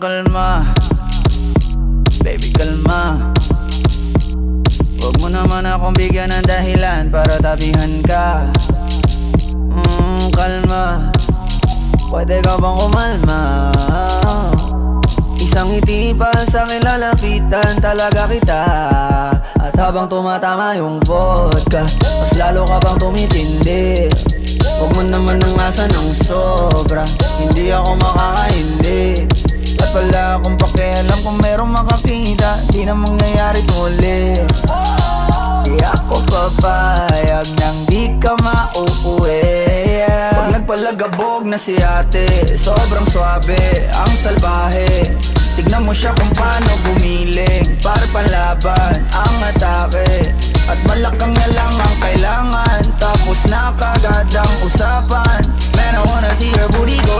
kalma, baby kalma. Huwag mo naman akong bigyan ng dahilan para tabihan ka. Kalma, pwede ka bang kumalma? Isang ngiti pa sa akin lalapitan talaga kita. At habang tumatama yung vodka, mas lalo ka bang tumitindi. Huwag mo naman ang asa ng sobra, hindi ako makakaindi. At wala akong pakialam kung merong makakita, di na mangyayari tuli. Di ako papayag nang di ka mauuwi. Pag nagpalagabog na si ate, sobrang swabe, ang salbahe. Tignan mo siya kung paano gumiling, para panlaban ang atake. At malakang niya lang ang kailangan, tapos na kagad ang usapan. Man, I wanna see her booty go.